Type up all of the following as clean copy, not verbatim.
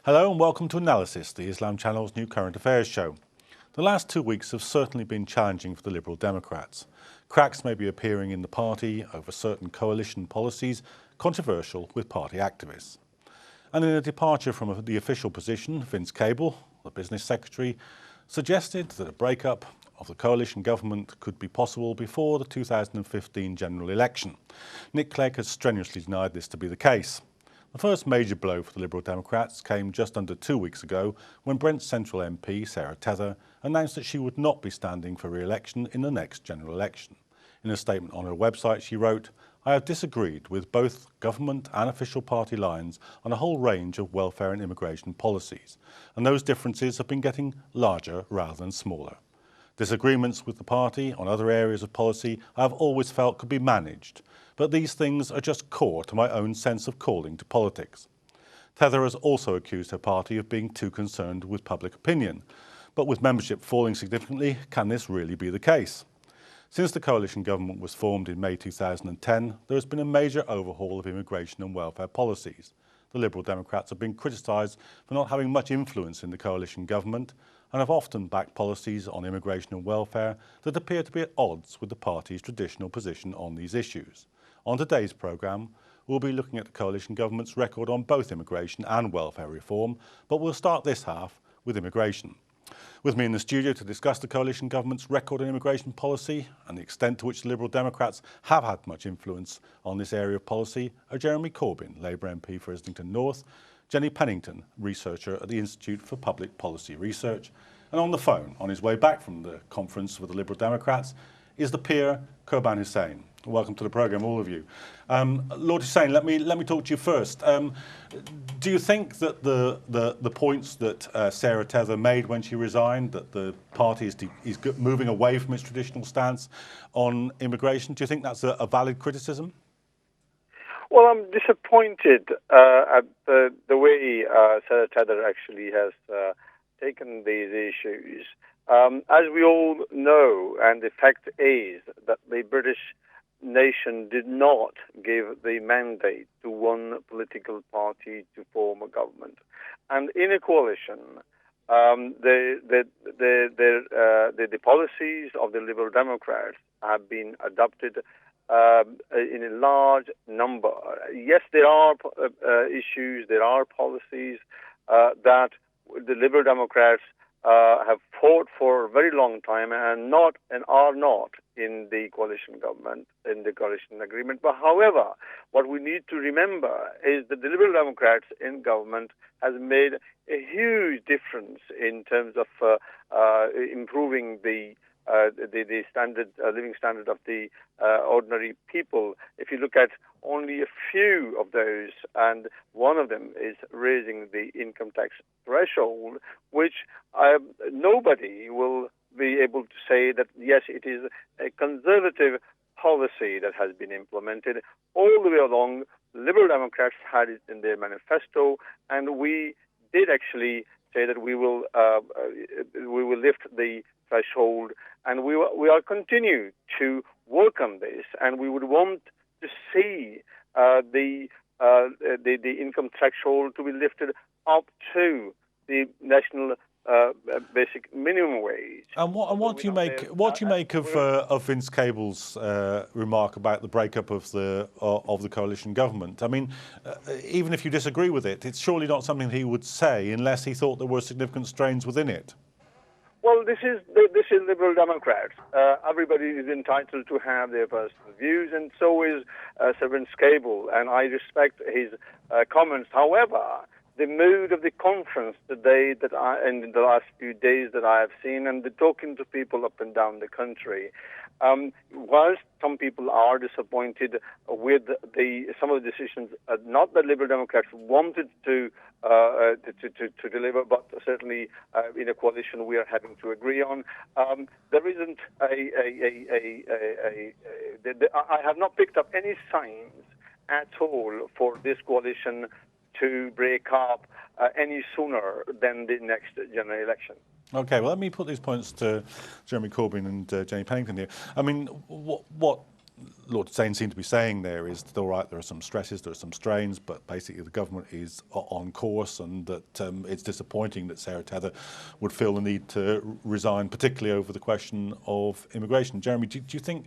Hello and welcome to Analysis, the Islam Channel's new current affairs show. The last 2 weeks have certainly been challenging for the Liberal Democrats. Cracks may be appearing in the party over certain coalition policies, controversial with party activists. And in a departure from the official position, Vince Cable, the business secretary, suggested that a breakup of the coalition government could be possible before the 2015 general election. Nick Clegg has strenuously denied this to be the case. The first major blow for the Liberal Democrats came just under 2 weeks ago when Brent Central MP Sarah Tether announced that she would not be standing for re-election in the next general election. In a statement on her website she wrote, "I have disagreed with both government and official party lines on a whole range of welfare and immigration policies, and those differences have been getting larger rather than smaller. Disagreements with the party on other areas of policy I have always felt could be managed, but these things are just core to my own sense of calling to politics." Tether has also accused her party of being too concerned with public opinion, but with membership falling significantly, can this really be the case? Since the coalition government was formed in May 2010, there has been a major overhaul of immigration and welfare policies. The Liberal Democrats have been criticised for not having much influence in the coalition government and have often backed policies on immigration and welfare that appear to be at odds with the party's traditional position on these issues. On today's programme, we'll be looking at the coalition government's record on both immigration and welfare reform, but we'll start this half with immigration. With me in the studio to discuss the coalition government's record on immigration policy and the extent to which the Liberal Democrats have had much influence on this area of policy are Jeremy Corbyn, Labour MP for Islington North, Jenny Pennington, researcher at the Institute for Public Policy Research, and on the phone, on his way back from the conference with the Liberal Democrats, is the peer Qurban Hussain. Welcome to the programme, all of you. Lord Hussain, let me talk to you first. Do you think that the points that Sarah Tether made when she resigned, that the party is moving away from its traditional stance on immigration, do you think that's a valid criticism? Well, I'm disappointed at the way Sarah Tether actually has taken these issues. As we all know, and the fact is that the British nation did not give the mandate to one political party to form a government, and in a coalition, the policies of the Liberal Democrats have been adopted in a large number. Yes, there are issues, there are policies that the Liberal Democrats have fought for a very long time and are not in the coalition government, in the coalition agreement. But however, what we need to remember is that the Liberal Democrats in government has made a huge difference in terms of improving the standard living standard of the ordinary people. If you look at only a few of those, and one of them is raising the income tax threshold, which nobody will be able to say that, yes, it is a conservative policy that has been implemented. All the way along, Liberal Democrats had it in their manifesto, and we did actually say that we will lift the threshold, and we are continue to work on this, and we would want to see the income threshold to be lifted up to the national basic minimum wage. And what do you make of Vince Cable's remark about the breakup of the coalition government? I mean, even if you disagree with it, it's surely not something he would say unless he thought there were significant strains within it. Well, this is Liberal Democrats. Everybody is entitled to have their personal views, and so is Sir Vince Cable, and I respect his comments. However, the mood of the conference today in the last few days that I have seen, and the talking to people up and down the country, whilst some people are disappointed with some of the decisions, not that Liberal Democrats wanted to deliver, but certainly in a coalition we are having to agree on. There isn't I have not picked up any signs at all for this coalition to break up any sooner than the next general election. Okay, well, let me put these points to Jeremy Corbyn and Jenny Pennington here. I mean, what Lord Hussain seemed to be saying there is that, all right, there are some stresses, there are some strains, but basically the government is on course, and that it's disappointing that Sarah Tether would feel the need to resign, particularly over the question of immigration. Jeremy, do you think,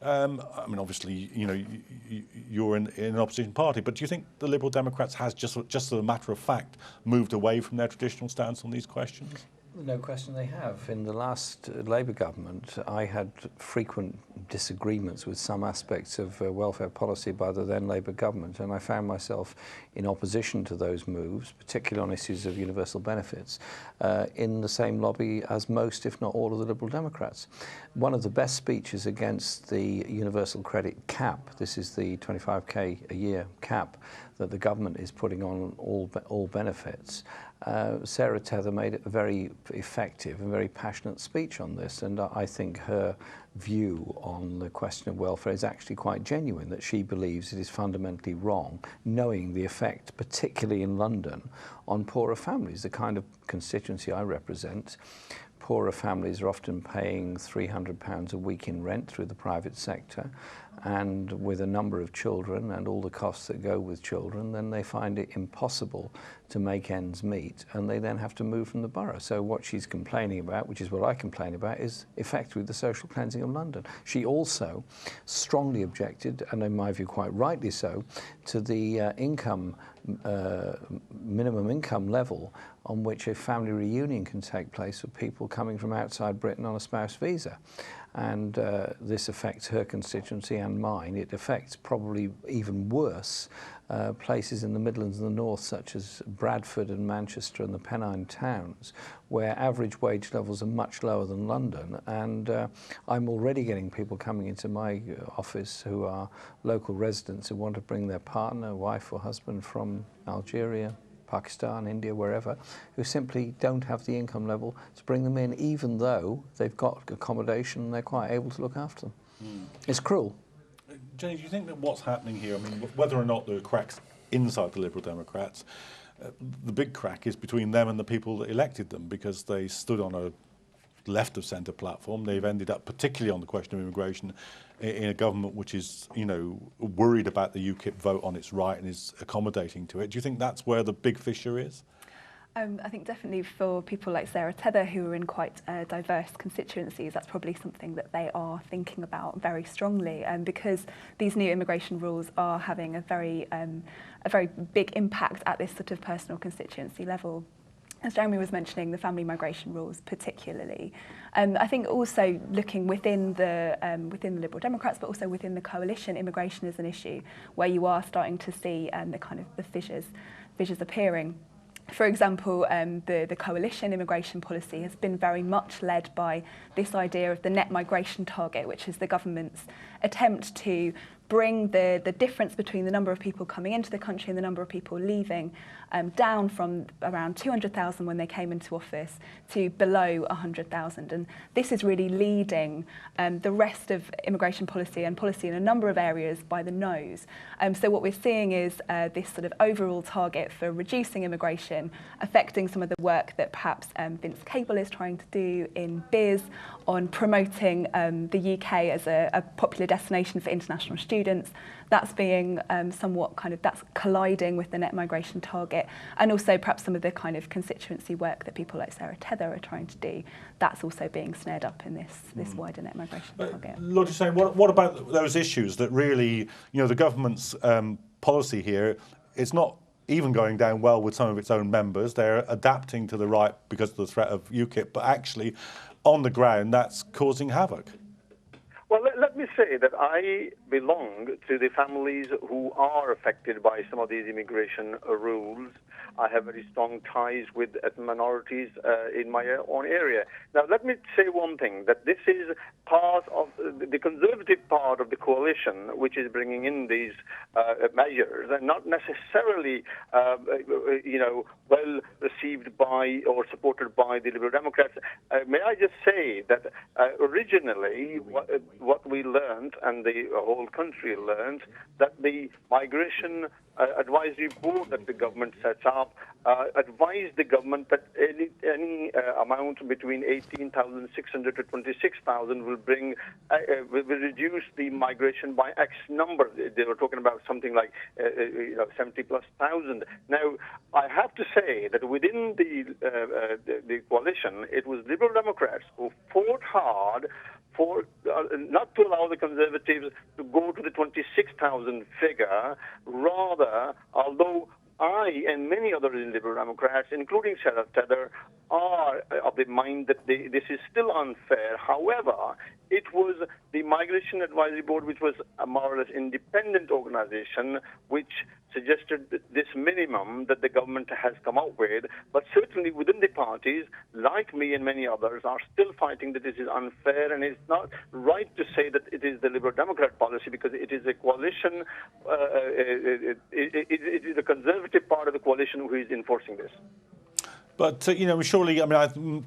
I mean, obviously, you know, you're in an opposition party, but do you think the Liberal Democrats has just as a matter of fact moved away from their traditional stance on these questions? No question they have. In the last Labour government, I had frequent disagreements with some aspects of welfare policy by the then Labour government, and I found myself in opposition to those moves, particularly on issues of universal benefits, in the same lobby as most, if not all, of the Liberal Democrats. One of the best speeches against the universal credit cap, this is the 25k a year cap that the government is putting on all benefits, Sarah Tether made a very effective and very passionate speech on this, and I think her view on the question of welfare is actually quite genuine, that she believes it is fundamentally wrong, knowing the effect, particularly in London, on poorer families, the kind of constituency I represent. Poorer families are often paying £300 a week in rent through the private sector, and with a number of children and all the costs that go with children, then they find it impossible to make ends meet, and they then have to move from the borough. So what she's complaining about, which is what I complain about, is effectively the social cleansing of London. She also strongly objected, and in my view quite rightly so, to the minimum income level on which a family reunion can take place for people coming from outside Britain on a spouse visa. And this affects her constituency and mine. It affects probably even worse places in the Midlands and the North, such as Bradford and Manchester and the Pennine towns, where average wage levels are much lower than London. And I'm already getting people coming into my office who are local residents who want to bring their partner, wife or husband from Algeria, Pakistan, India, wherever, who simply don't have the income level to bring them in, even though they've got accommodation and they're quite able to look after them. It's cruel. Jenny, do you think that what's happening here, I mean, whether or not there are cracks inside the Liberal Democrats, the big crack is between them and the people that elected them, because they stood on a left of centre platform. They've ended up, particularly on the question of immigration, in a government which is, you know, worried about the UKIP vote on its right and is accommodating to it. Do you think that's where the big fissure is? I think definitely for people like Sarah Tether, who are in quite diverse constituencies, that's probably something that they are thinking about very strongly, because these new immigration rules are having a very big impact at this sort of personal constituency level. As Jeremy was mentioning, the family migration rules particularly. I think also looking within the Liberal Democrats, but also within the coalition, immigration is an issue where you are starting to see the fissures appearing. For example, the coalition immigration policy has been very much led by this idea of the net migration target, which is the government's attempt to bring the difference between the number of people coming into the country and the number of people leaving down from around 200,000 when they came into office to below 100,000. And this is really leading the rest of immigration policy and policy in a number of areas by the nose. So what we're seeing is this sort of overall target for reducing immigration affecting some of the work that perhaps Vince Cable is trying to do in BIS on promoting the UK as a popular destination for international students. That's being somewhat that's colliding with the net migration target, and also perhaps some of the kind of constituency work that people like Sarah Tether are trying to do. That's also being snared up in this wider net migration target. Lord Hussain, what about those issues that really, you know, the government's policy here, it's not even going down well with some of its own members. They're adapting to the right because of the threat of UKIP, but actually on the ground that's causing havoc. Well, let me say that I belong to the families who are affected by some of these immigration rules. I have very strong ties with minorities in my own area. Now, let me say one thing, that this is part of the conservative part of the coalition, which is bringing in these measures, and not necessarily, well received by or supported by the Liberal Democrats. May I just say that originally what we learned, and the whole country learned, that the migration advisory board that the government sets up advised the government that any amount between 18,600 to 26,000 will bring a we reduce the migration by X number. They were talking about something like 70,000+. Now, I have to say that within the coalition, it was Liberal Democrats who fought hard for not to allow the Conservatives to go to the 26,000 figure. Rather, although I and many others in Liberal Democrats, including Sarah Tether, are of the mind that this is still unfair. However, it was the Migration Advisory Board, which was a more or less independent organization, which suggested this minimum that the government has come up with. But certainly within the parties, like me and many others, are still fighting that this is unfair, and it's not right to say that it is the Liberal Democrat policy, because it is a coalition, it is the Conservative part of the coalition who is enforcing this. But, surely,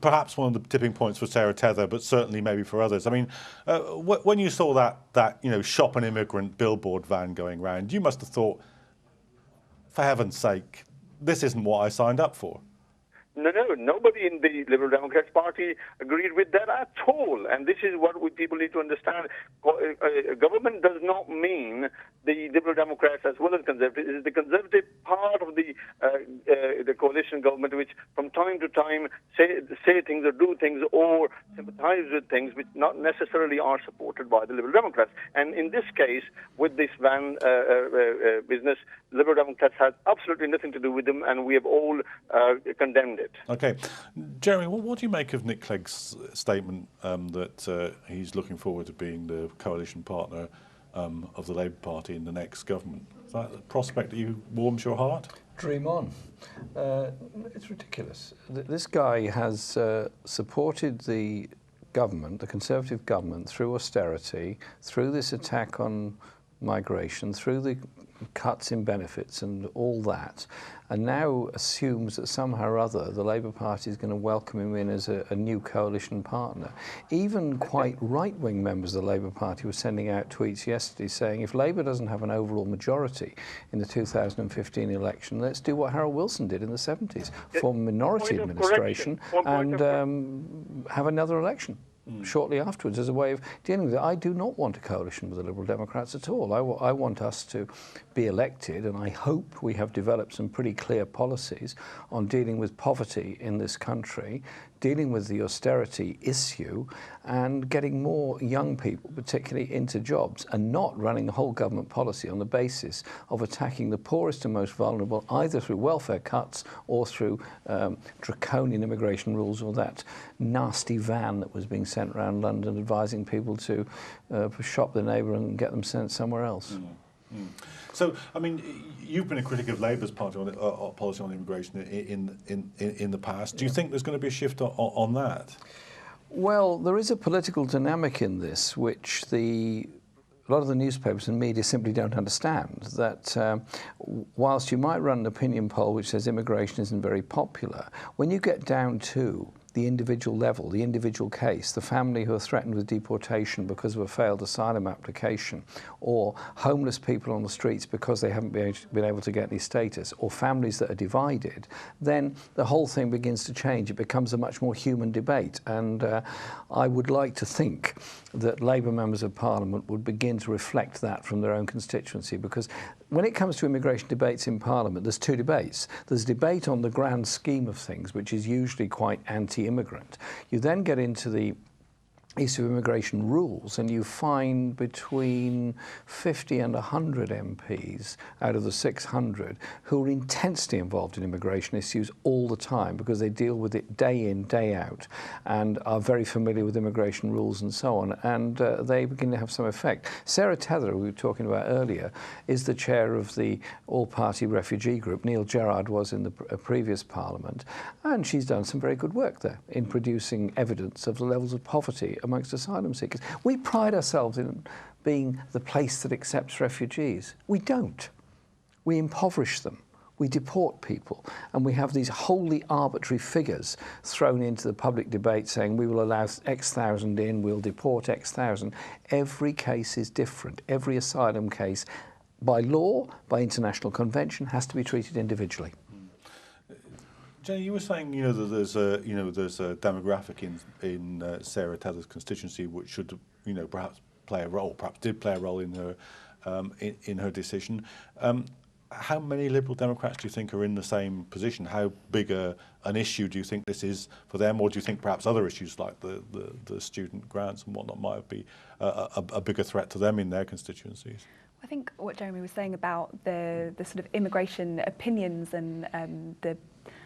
perhaps one of the tipping points for Sarah Tether, but certainly maybe for others. When you saw that shop an immigrant billboard van going round, you must have thought, for heaven's sake, this isn't what I signed up for. No, nobody in the Liberal Democrats Party agreed with that at all. And this is what people need to understand. Government does not mean the Liberal Democrats as well as Conservatives. It is the Conservative part of the coalition government which from time to time say things or do things or sympathize with things which not necessarily are supported by the Liberal Democrats. And in this case, with this van business, Liberal Democrats had absolutely nothing to do with them, and we have all condemned it. Okay. Jeremy, what do you make of Nick Clegg's statement that he's looking forward to being the coalition partner of the Labour Party in the next government? Is that a prospect that warms your heart? Dream on. It's ridiculous. This guy has supported the government, the Conservative government, through austerity, through this attack on migration, through the cuts in benefits and all that, and now assumes that somehow or other the Labour Party is going to welcome him in as a new coalition partner. Even quite right-wing members of the Labour Party were sending out tweets yesterday saying if Labour doesn't have an overall majority in the 2015 election, let's do what Harold Wilson did in the 70s, form a minority administration and have another election shortly afterwards as a way of dealing with it. I do not want a coalition with the Liberal Democrats at all. I want us to be elected, and I hope we have developed some pretty clear policies on dealing with poverty in this country, dealing with the austerity issue, and getting more young people, particularly, into jobs, and not running the whole government policy on the basis of attacking the poorest and most vulnerable, either through welfare cuts or through draconian immigration rules, or that nasty van that was being sent around London advising people to shop their neighbour and get them sent somewhere else. So, you've been a critic of Labour's policy on immigration in the past. Do you think there's going to be a shift on that? Well, there is a political dynamic in this which a lot of the newspapers and media simply don't understand, that whilst you might run an opinion poll which says immigration isn't very popular, when you get down to the individual level, the individual case, the family who are threatened with deportation because of a failed asylum application, or homeless people on the streets because they haven't been able to get any status, or families that are divided, then the whole thing begins to change. It becomes a much more human debate. And I would like to think that Labour members of Parliament would begin to reflect that from their own constituency, because when it comes to immigration debates in Parliament, there's two debates. There's debate on the grand scheme of things, which is usually quite anti-immigrant. You then get into the issue of immigration rules, and you find between 50 and 100 MPs out of the 600 who are intensely involved in immigration issues all the time, because they deal with it day in, day out, and are very familiar with immigration rules and so on, and they begin to have some effect. Sarah Tether, we were talking about earlier, is the chair of the all-party refugee group. Neil Gerard was in the previous Parliament, and she's done some very good work there in producing evidence of the levels of poverty amongst asylum seekers. We pride ourselves in being the place that accepts refugees. We don't. We impoverish them. We deport people, and we have these wholly arbitrary figures thrown into the public debate saying we will allow X thousand in, we'll deport X thousand. Every case is different. Every asylum case, by law, by international convention, has to be treated individually. Jenny, you were saying, that there's a demographic in Sarah Tether's constituency which should, perhaps play a role, perhaps did play a role in her in her decision. How many Liberal Democrats do you think are in the same position? How big an issue do you think this is for them, or do you think perhaps other issues like the student grants and whatnot might be a bigger threat to them in their constituencies? I think what Jeremy was saying about the sort of immigration opinions and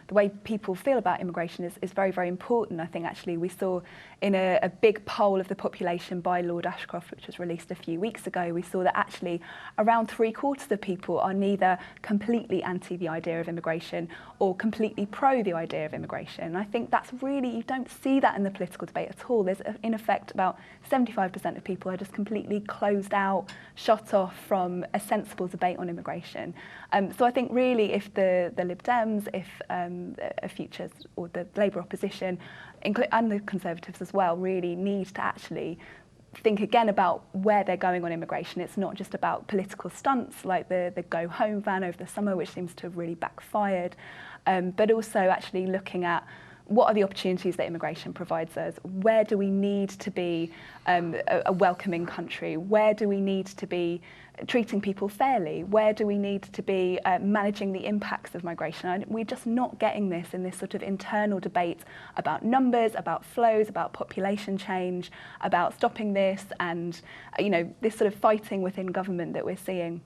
the way people feel about immigration is very, very important. I think actually we saw in a big poll of the population by Lord Ashcroft, which was released a few weeks ago, we saw that actually around 3/4 of people are neither completely anti the idea of immigration or completely pro the idea of immigration. And I think that's really, you don't see that in the political debate at all. There's in effect about 75% of people are just completely closed out, shut off from a sensible debate on immigration. So I think really if the Lib Dems, if Futures or the Labour opposition and the Conservatives as well really need to actually think again about where they're going on immigration. It's not just about political stunts like the Go Home van over the summer, which seems to have really backfired, but also actually looking at what are the opportunities that immigration provides us? Where do we need to be a welcoming country? Where do we need to be treating people fairly? Where do we need to be managing the impacts of migration? And we're just not getting this in this sort of internal debate about numbers, about flows, about population change, about stopping this and, this sort of fighting within government that we're seeing.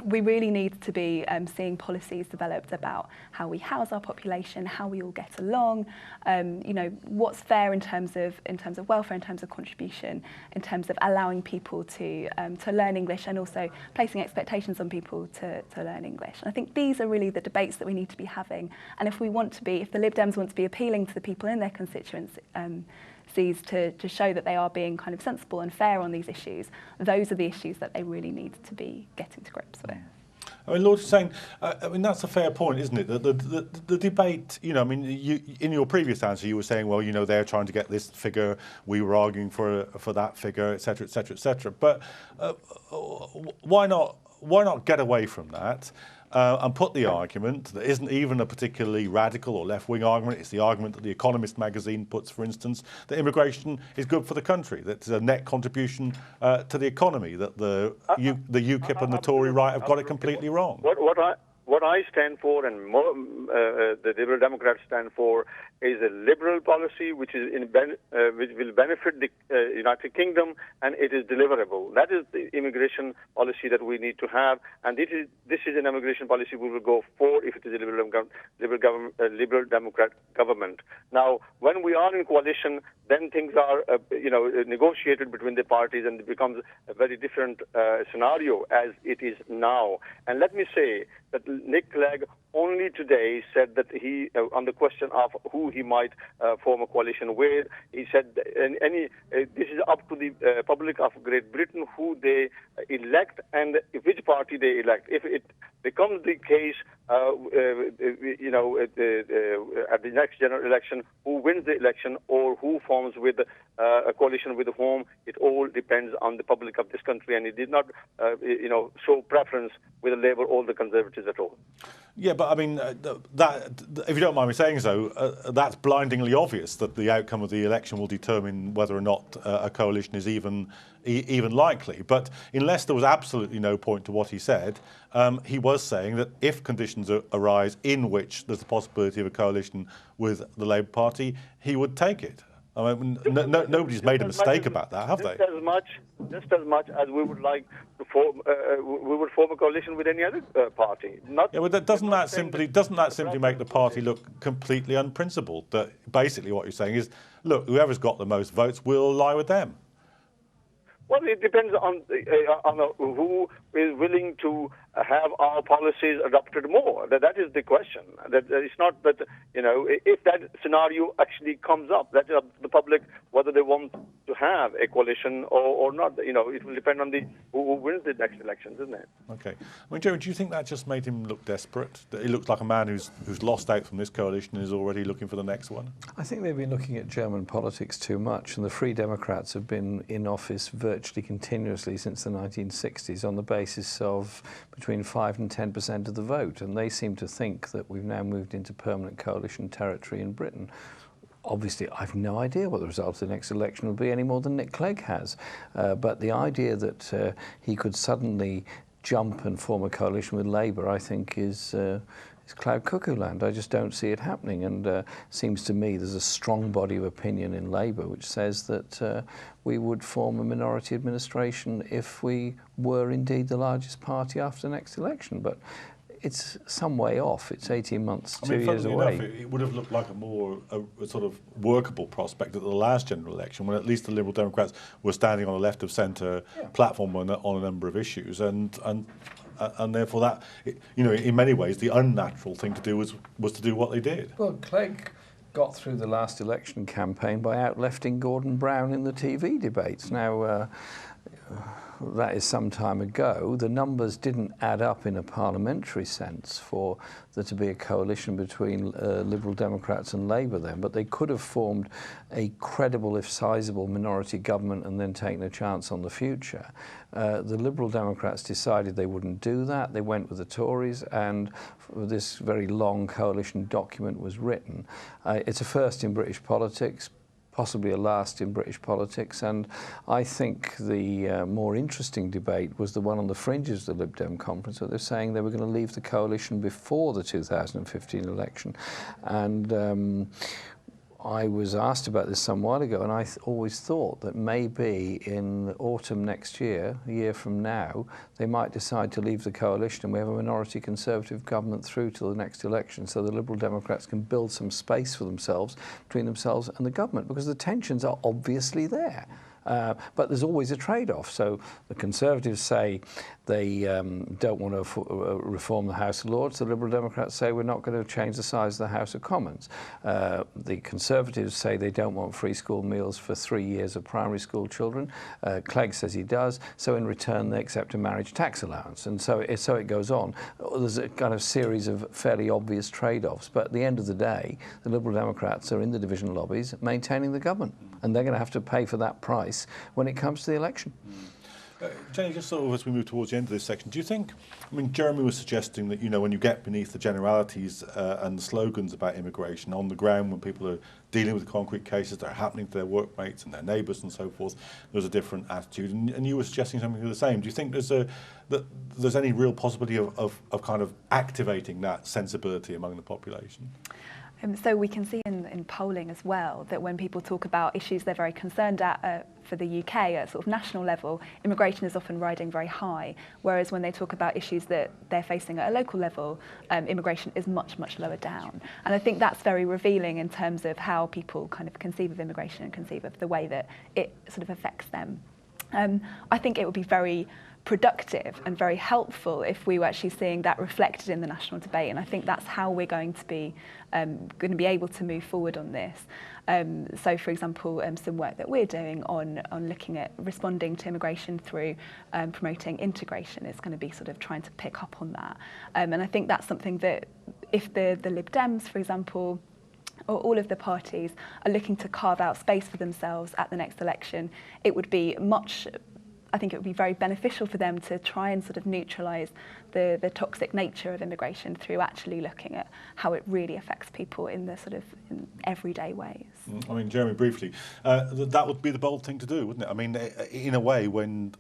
We really need to be seeing policies developed about how we house our population, how we all get along, what's fair in terms of welfare, in terms of contribution, in terms of allowing people to learn English and also placing expectations on people to learn English. And I think these are really the debates that we need to be having. And if the Lib Dems want to be appealing to the people in their constituencies to show that they are being kind of sensible and fair on these issues, those are the issues that they really need to be getting to grips with. I mean, Lord Hussain, that's a fair point, isn't it? The debate, in your previous answer, you were saying, well, they're trying to get this figure, we were arguing for that figure, et cetera, et cetera, et cetera. But why not get away from that? And put the argument that isn't even a particularly radical or left-wing argument. It's the argument that The Economist magazine puts, for instance, that immigration is good for the country, that it's a net contribution to the economy, that the UKIP and the Tory right have got it completely wrong. What I stand for and the Liberal Democrats stand for is a liberal policy which will benefit the United Kingdom, and it is deliverable. That is the immigration policy that we need to have, and this is an immigration policy we will go for if it is a Liberal Democrat government. Now, when we are in coalition, then things are negotiated between the parties, and it becomes a very different scenario as it is now. And let me say that Nick Clegg only today said that he, on the question of who he might form a coalition with, he said this is up to the public of Great Britain who they elect and which party they elect. If it becomes the case, at the next general election, who wins the election or who forms with a coalition with whom, it all depends on the public of this country, and it did not, show preference with the Labour or the Conservatives at all. Yeah, but I mean, if you don't mind me saying so, that's blindingly obvious that the outcome of the election will determine whether or not a coalition is even likely. But unless there was absolutely no point to what he said, he was saying that if conditions arise in which there's the possibility of a coalition with the Labour Party, he would take it. I mean, nobody's made a mistake about that, have they? Just as much as we would like to form, we would form a coalition with any other party. But doesn't that simply make the party look completely unprincipled? That basically what you're saying is, look, whoever's got the most votes will lie with them. Well, it depends on who is willing to have our policies adopted more. That is the question. That it's not that if that scenario actually comes up, that the public whether they want to have a coalition or not. It will depend on who wins the next elections, isn't it? Okay. I mean, Jeremy, do you think that just made him look desperate? That he looks like a man who's lost out from this coalition and is already looking for the next one? I think they've been looking at German politics too much, and the Free Democrats have been in office virtually virtually continuously since the 1960s on the basis of between 5 and 10% of the vote, and they seem to think that we've now moved into permanent coalition territory in Britain. Obviously, I've no idea what the result of the next election will be any more than Nick Clegg has, but the idea that he could suddenly jump and form a coalition with Labour, I think, is cloud cuckoo land. I just don't see it happening, and seems to me there's a strong body of opinion in Labour which says that we would form a minority administration if we were indeed the largest party after the next election. But it's some way off. It's 18 months, 2 years away. Enough, it would have looked like a sort of workable prospect at the last general election, when at least the Liberal Democrats were standing on a left of centre platform on a number of issues, and therefore that, in many ways, the unnatural thing to do was to do what they did. Well, Clegg got through the last election campaign by outlefting Gordon Brown in the TV debates. Now, that is some time ago. The numbers didn't add up in a parliamentary sense for there to be a coalition between Liberal Democrats and Labour then, but they could have formed a credible, if sizable, minority government and then taken a chance on the future. The Liberal Democrats decided they wouldn't do that. They went with the Tories, and this very long coalition document was written. It's a first in British politics, possibly a last in British politics, and I think the more interesting debate was the one on the fringes of the Lib Dem conference, where they're saying they were going to leave the coalition before the 2015 election. And I was asked about this some while ago, and I always thought that maybe in autumn next year, a year from now, they might decide to leave the coalition and we have a minority Conservative government through till the next election, so the Liberal Democrats can build some space for themselves, between themselves and the government, because the tensions are obviously there. But there's always a trade-off. So the Conservatives say they don't want to reform the House of Lords. The Liberal Democrats say we're not going to change the size of the House of Commons. The Conservatives say they don't want free school meals for 3 years of primary school children. Clegg says he does. So in return, they accept a marriage tax allowance. And so it goes on. There's a kind of series of fairly obvious trade-offs. But at the end of the day, the Liberal Democrats are in the division lobbies maintaining the government. And they're going to have to pay for that price when it comes to the election. Jenny, just sort of as we move towards the end of this section, do you think, Jeremy was suggesting that, when you get beneath the generalities and the slogans about immigration on the ground, when people are dealing with concrete cases that are happening to their workmates and their neighbours and so forth, there's a different attitude. And you were suggesting something the same. Do you think there's any real possibility of kind of activating that sensibility among the population? So we can see in polling as well that when people talk about issues they're very concerned at for the UK at sort of national level, immigration is often riding very high, whereas when they talk about issues that they're facing at a local level, immigration is much, much lower down. And I think that's very revealing in terms of how people kind of conceive of immigration and conceive of the way that it sort of affects them. I think it would be very productive and very helpful if we were actually seeing that reflected in the national debate, and I think that's how we're going to be able to move forward on this. So, for example, some work that we're doing on looking at responding to immigration through promoting integration is going to be sort of trying to pick up on that, and I think that's something that if the Lib Dems, for example, or all of the parties are looking to carve out space for themselves at the next election, I think it would be very beneficial for them to try and sort of neutralise the toxic nature of immigration through actually looking at how it really affects people in the sort of in everyday ways. Jeremy, briefly, that would be the bold thing to do, wouldn't it? In a way, when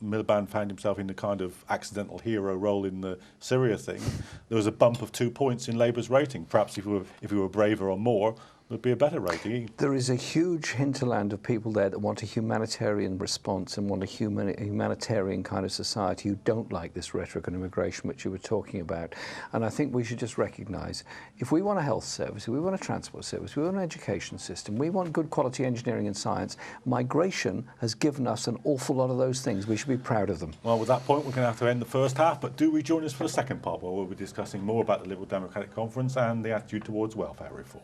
Miliband found himself in the kind of accidental hero role in the Syria thing, there was a bump of 2 points in Labour's rating. Perhaps if we were braver or more, would be a better rating. There is a huge hinterland of people there that want a humanitarian response and want a humanitarian kind of society who don't like this rhetoric on immigration which you were talking about. And I think we should just recognise, if we want a health service, if we want a transport service, we want an education system, we want good quality engineering and science, migration has given us an awful lot of those things. We should be proud of them. Well, with that point, we're going to have to end the first half, but do rejoin us for the second part, where we'll be discussing more about the Liberal Democratic Conference and the attitude towards welfare reform.